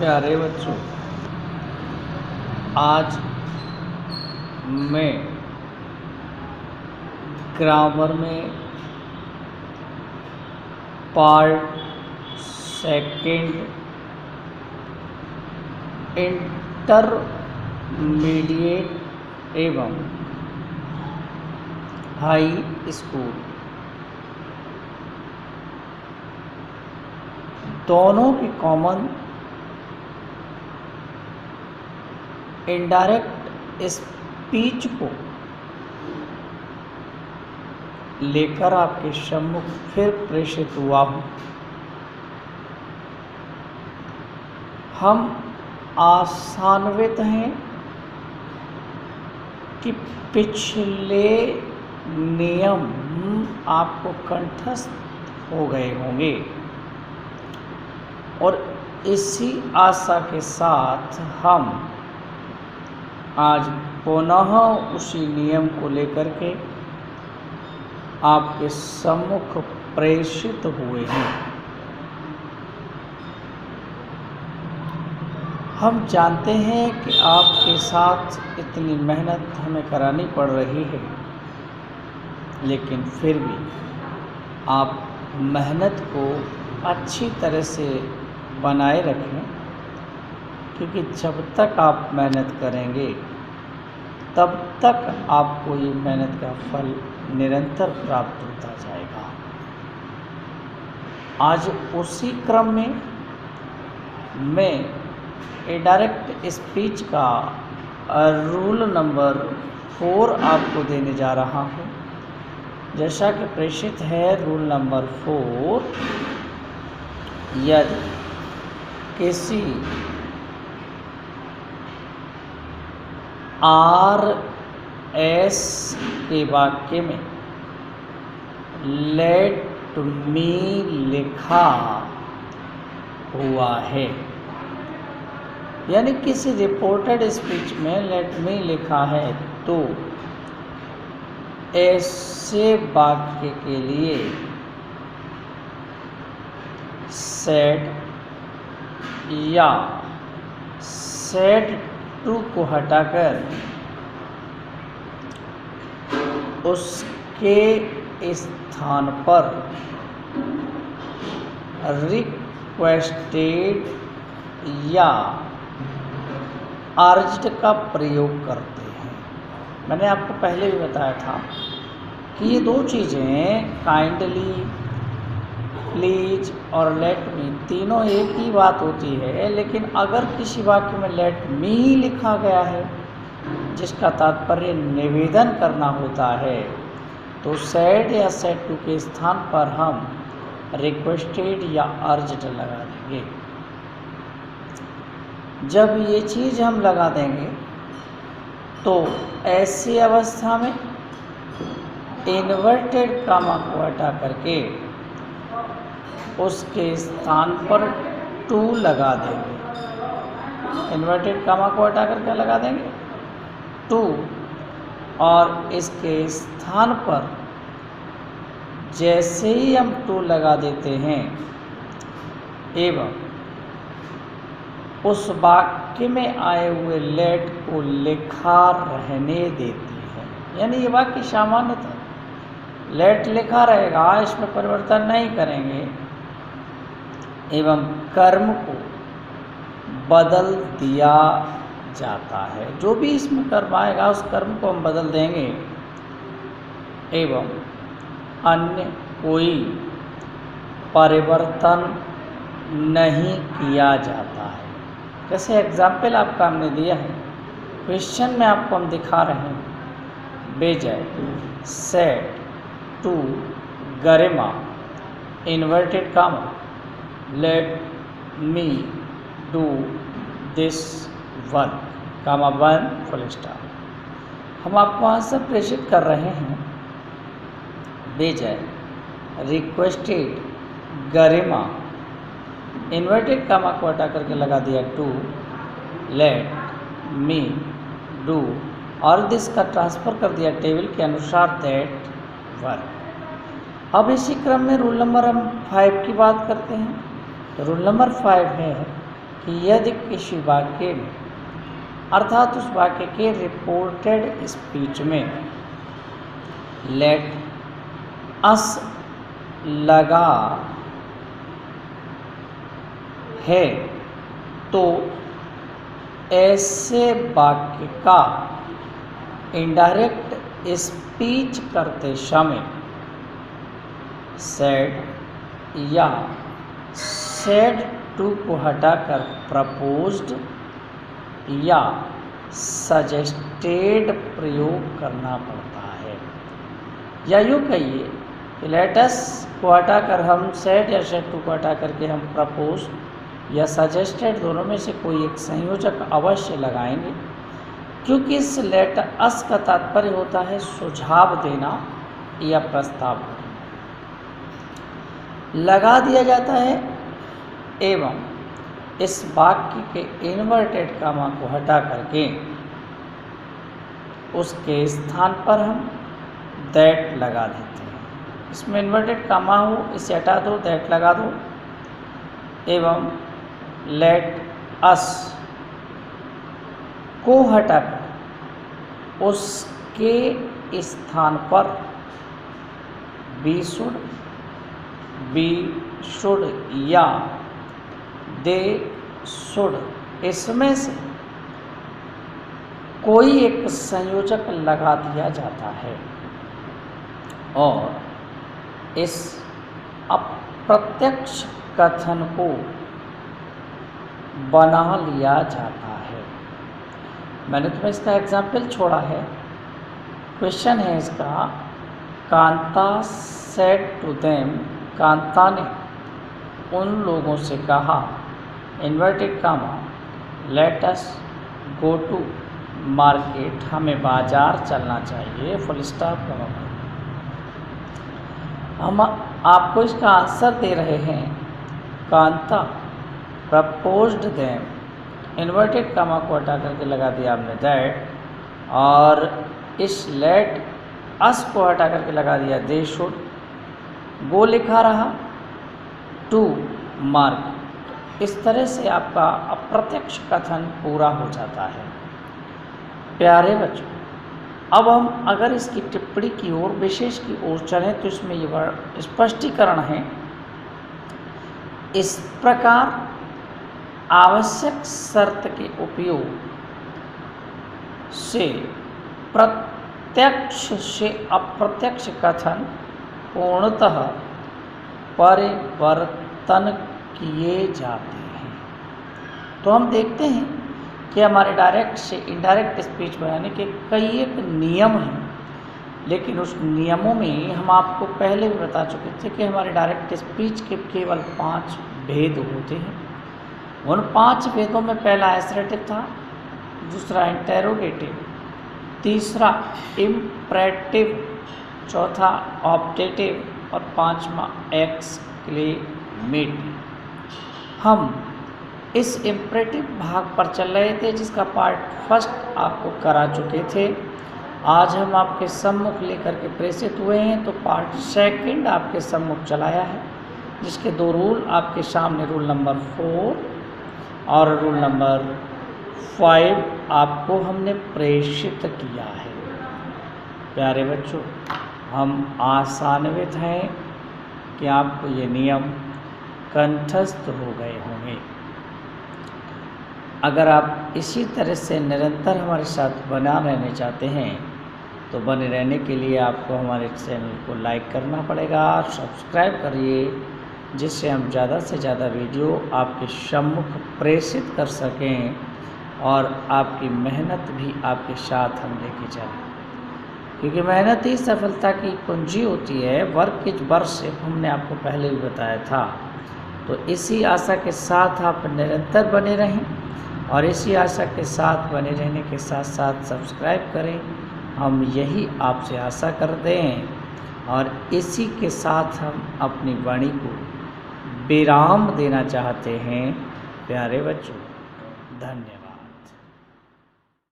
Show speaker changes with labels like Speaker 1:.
Speaker 1: प्यारे बच्चों, आज मैं ग्रामर में पार्ट सेकंड इंटरमीडिएट एवं हाई स्कूल दोनों की कॉमन इनडायरेक्ट स्पीच को लेकर आपके सम्मुख फिर प्रेषित हुआ हूँ। हम आशान्वित हैं कि पिछले नियम आपको कंठस्थ हो गए होंगे और इसी आशा के साथ हम आज पुनः उसी नियम को लेकर के आपके सम्मुख प्रेषित हुए हैं। हम जानते हैं कि आपके साथ इतनी मेहनत हमें करानी पड़ रही है, लेकिन फिर भी आप मेहनत को अच्छी तरह से बनाए रखें, क्योंकि जब तक आप मेहनत करेंगे तब तक आपको ये मेहनत का फल निरंतर प्राप्त होता जाएगा। आज उसी क्रम में मैं इनडायरेक्ट स्पीच का रूल नंबर 4 आपको देने जा रहा हूँ। जैसा कि प्रेषित है रूल नंबर 4, यदि किसी RS के वाक्य में लेट मी लिखा हुआ है, यानी किसी रिपोर्टेड स्पीच में लेट मी लिखा है, तो ऐसे वाक्य के लिए सेड या सेड टू को हटाकर उसके स्थान पर रिक्वेस्टेड या अर्ज्ड का प्रयोग करते हैं। मैंने आपको पहले भी बताया था कि ये दो चीज़ें काइंडली, प्लीज और लेट मी तीनों एक ही बात होती है, लेकिन अगर किसी वाक्य में लेट मी लिखा गया है जिसका तात्पर्य निवेदन करना होता है, तो सेड या सेड टू के स्थान पर हम रिक्वेस्टेड या अर्ज्ड लगा देंगे। जब ये चीज़ हम लगा देंगे तो ऐसी अवस्था में इन्वर्टेड कामा को हटा करके उसके स्थान पर टू लगा देंगे। इन्वर्टेड कामा को हटा कर क्या लगा देंगे? टू, और इसके स्थान पर जैसे ही हम टू लगा देते हैं एवं उस वाक्य में आए हुए लेट को लिखा रहने देते हैं, यानी ये वाक्य सामान्यतः लेट लिखा रहेगा, इसमें परिवर्तन नहीं करेंगे, एवं कर्म को बदल दिया जाता है। जो भी इसमें कर्म आएगा उस कर्म को हम बदल देंगे एवं अन्य कोई परिवर्तन नहीं किया जाता है। जैसे एग्जाम्पल आपका हमने दिया है, क्वेश्चन में आपको हम दिखा रहे हैं बेजय said to Garima inverted comma let me do this work comma 1 full stop. हम आपको आंसर प्रेषित कर रहे हैं बेजय रिक्वेस्टेड गरिमा इन्वर्टेड कामा को हटा करके लगा दिया टू लेट मी डू और दिस का ट्रांसफ़र कर दिया टेबल के अनुसार दैट वर्क। अब इसी क्रम में रूल नंबर हम 5 की बात करते हैं। तो रूल नंबर 5 है कि यदि किसी वाक्य में अर्थात उस वाक्य के रिपोर्टेड स्पीच में लेट अस लगा है तो ऐसे वाक्य का इनडायरेक्ट स्पीच करते समय सेड या सेड टू को हटाकर प्रपोज्ड या सजेस्टेड प्रयोग करना पड़ता है। या यूँ कहिए कि लेटस को हटाकर हम सेड या सेड टू को हटा करके हम प्रपोज या सजेस्टेड दोनों में से कोई एक संयोजक अवश्य लगाएंगे, क्योंकि इस लेट अस का तात्पर्य होता है सुझाव देना या प्रस्ताव करना। लगा दिया जाता है एवं इस वाक्य के इन्वर्टेड कामा को हटा करके उसके स्थान पर हम दैट लगा देते हैं। इसमें इन्वर्टेड कामा हो, इसे हटा दो, दैट लगा दो एवं लेट अस को हटाकर उसके स्थान पर बी शुड या दे शुड इसमें से कोई एक संयोजक लगा दिया जाता है और इस अप्रत्यक्ष कथन को बना लिया जाता है। मैंने तुम्हें इसका एग्जाम्पल छोड़ा है। क्वेश्चन है इसका, Kanta said to them, Kanta ने उन लोगों से कहा, inverted comma, let us go to market, हमें बाजार चलना चाहिए, फुल स्टॉप कमा। हम आपको इसका आंसर दे रहे हैं, Kanta proposed them, inverted comma को हटा करके लगा दिया आपने दैट, और इस लेट अस को हटा करके लगा दिया दे शुड, गो लिखा रहा, टू मार्क। इस तरह से आपका अप्रत्यक्ष कथन पूरा हो जाता है। प्यारे बच्चों, अब हम अगर इसकी टिप्पणी की ओर, विशेष की ओर चलें तो इसमें ये स्पष्टीकरण है। इस प्रकार आवश्यक शर्त के उपयोग से प्रत्यक्ष से अप्रत्यक्ष कथन पूर्णतः परिवर्तन किए जाते हैं। तो हम देखते हैं कि हमारे डायरेक्ट से इनडायरेक्ट स्पीच बनाने के कई एक नियम हैं, लेकिन उस नियमों में हम आपको पहले भी बता चुके थे कि हमारे डायरेक्ट स्पीच के केवल 5 भेद होते हैं। उन 5 भेदों में पहला एसरेटिव था, दूसरा इंटेरोगेटिव, तीसरा इम्परेटिव, चौथा ऑब्जेक्टिव और 5वां एक्सक्लेमेटिव। हम इस इम्परेटिव भाग पर चल रहे थे, जिसका पार्ट फर्स्ट आपको करा चुके थे। आज हम आपके सम्मुख लेकर के प्रेषित हुए हैं, तो पार्ट सेकंड आपके सम्मुख चलाया है, जिसके 2 रूल आपके सामने, रूल नंबर 4 और रूल नंबर 5 आपको हमने प्रेषित किया है। प्यारे बच्चों, हम आशान्वित हैं कि आपको ये नियम कंठस्थ हो गए होंगे। अगर आप इसी तरह से निरंतर हमारे साथ बना रहना चाहते हैं, तो बने रहने के लिए आपको हमारे चैनल को लाइक करना पड़ेगा, सब्सक्राइब करिए, जिससे हम ज़्यादा से ज़्यादा वीडियो आपके सम्मुख प्रेषित कर सकें और आपकी मेहनत भी आपके साथ हम लेके चलें, क्योंकि मेहनत ही सफलता की कुंजी होती है। वर्क इज वर्शिप, हमने आपको पहले भी बताया था। तो इसी आशा के साथ आप निरंतर बने रहें, और इसी आशा के साथ बने रहने के साथ साथ सब्सक्राइब करें, हम यही आपसे आशा करते हैं। और इसी के साथ हम अपनी वाणी को विराम देना चाहते हैं। प्यारे बच्चों, धन्यवाद।